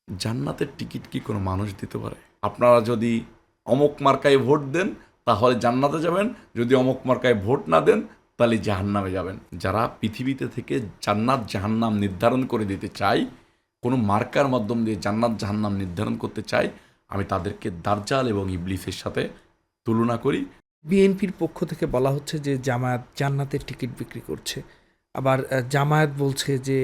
জান্নাতের টিকিট কি কোনো মানুষ দিতে পারে? আপনারা যদি অমুক মার্কায় ভোট দেন তাহলে জান্নাতে যাবেন, যদি অমুক মার্কায় ভোট না দেন তাহলে জাহান্নামে যাবেন। যারা পৃথিবীতে থেকে জান্নাত জাহান্নাম নির্ধারণ করে দিতে চায়, কোনো মার্কার মাধ্যম দিয়ে জান্নাত জাহান্নাম নির্ধারণ করতে চায়, আমি তাদেরকে দাজ্জাল এবং ইবলিসের সাথে তুলনা করি। বিএনপির পক্ষ থেকে বলা হচ্ছে যে জামায়াত জান্নাতের টিকিট বিক্রি করছে। আবার জামায়াত বলছে যে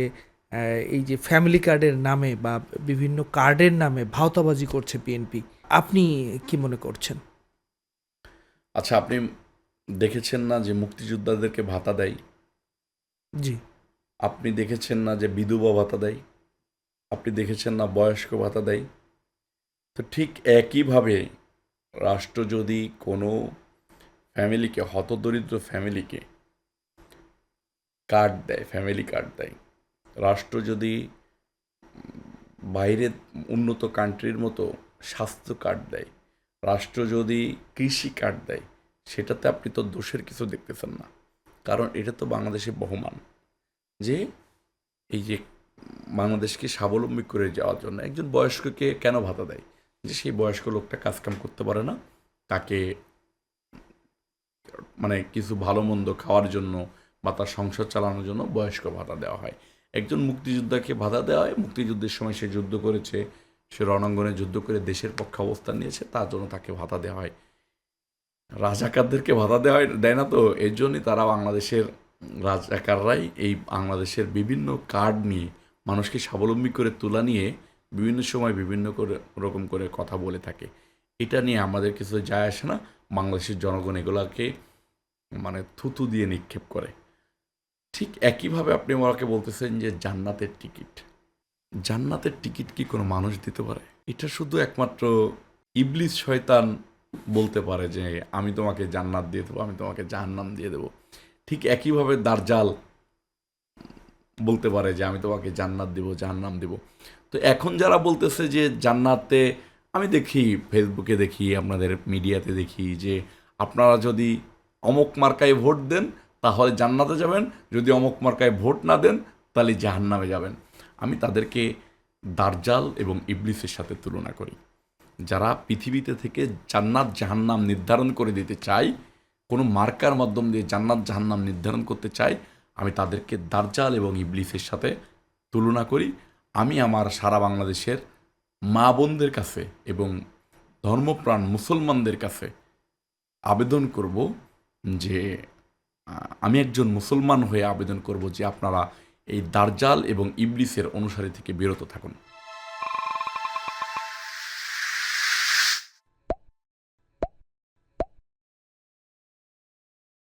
এই যে ফ্যামিলি কার্ডের নামে বা বিভিন্ন কার্ডের নামে ভাওতাবাজি করছে বিএনপি। আপনি কি মনে করছেন? আচ্ছা, আপনি দেখেছেন না যে মুক্তিযোদ্ধাদেরকে ভাতা দেয়? জি। আপনি দেখেছেন না যে বিধবা ভাতা দেয়? আপনি দেখেছেন না বয়স্ক ভাতা দেয়? তো ঠিক একইভাবে রাষ্ট্র যদি কোনো ফ্যামিলিকে, হতদরিদ্র ফ্যামিলিকে কার্ড দেয়, ফ্যামিলি কার্ড দেয়, রাষ্ট্র যদি বাইরের উন্নত কান্ট্রির মতো স্বাস্থ্য কার্ড দেয়, রাষ্ট্র যদি কৃষি কার্ড দেয়, সেটাতে আপনি তো দোষের কিছু দেখতেছেন না। কারণ এটা তো বাংলাদেশে বহমান যে এই যে বাংলাদেশকে স্বাবলম্বী করে যাওয়ার জন্য একজন বয়স্ককে কেন ভাতা দেয়? যে সেই বয়স্ক লোকটা কাজকাম করতে পারে না, তাকে মানে কিছু ভালো মন্দ খাওয়ার জন্য বা তার সংসার চালানোর জন্য বয়স্ক ভাতা দেওয়া হয়। একজন মুক্তিযোদ্ধাকে ভাতা দেওয়া হয়, মুক্তিযুদ্ধের সময় সে যুদ্ধ করেছে, সে রণাঙ্গনে যুদ্ধ করে দেশের পক্ষে অবস্থান নিয়েছে, তার জন্য তাকে ভাতা দেওয়া হয়। রাজাকারদেরকে ভাতা দেওয়া হয় দেয় না তো, এর জন্যই তারা বাংলাদেশের রাজাকাররাই এই বাংলাদেশের বিভিন্ন কার্ড নিয়ে মানুষকে স্বাবলম্বী করে তোলা নিয়ে বিভিন্ন সময় বিভিন্ন করে রকম করে কথা বলে থাকে। এটা নিয়ে আমাদের কিছু যায় আসে না। বাংলাদেশের জনগণ এগুলাকে মানে থুতু দিয়ে নিক্ষেপ করে। ঠিক একইভাবে আপনি আমাকে বলতেছেন যে জান্নাতের টিকিট। জান্নাতের টিকিট কি কোনো মানুষ দিতে পারে? এটা শুধু একমাত্র ইবলিস শয়তান বলতে পারে যে আমি তোমাকে জান্নাত দিয়ে দেবো, আমি তোমাকে জাহান্নাম দিয়ে দেবো। ঠিক একইভাবে দাজ্জাল বলতে পারে যে আমি তোমাকে জান্নাত দিব, জাহান্নাম দিব। তো এখন যারা বলতেছে যে জান্নাতে, আমি দেখি ফেসবুকে দেখি, আপনাদের মিডিয়াতে দেখি যে আপনারা যদি অমুক মার্কায় ভোট দেন তাহলে জান্নাতে যাবেন, যদি অমুক মার্কায় ভোট না দেন তাহলে জাহান্নামে যাবেন। আমি তাদেরকে দাজ্জাল এবং ইবলিসের সাথে তুলনা করি। যারা পৃথিবীতে থেকে জান্নাত জাহান্নাম নির্ধারণ করে দিতে চায়, কোনো মার্কার মাধ্যম দিয়ে জান্নাত জাহান্নাম নির্ধারণ করতে চায়, আমি তাদেরকে দাজ্জাল এবং ইবলিসের সাথে তুলনা করি। আমি আমার সারা বাংলাদেশের মা বোনদের কাছে এবং ধর্মপ্রাণ মুসলমানদের কাছে আবেদন করব যে আমি একজন মুসলমান হয়ে আবেদন করব যে আপনারা এই দাজ্জাল এবং ইবলিসের অনুসারী থেকে বিরত থাকুন।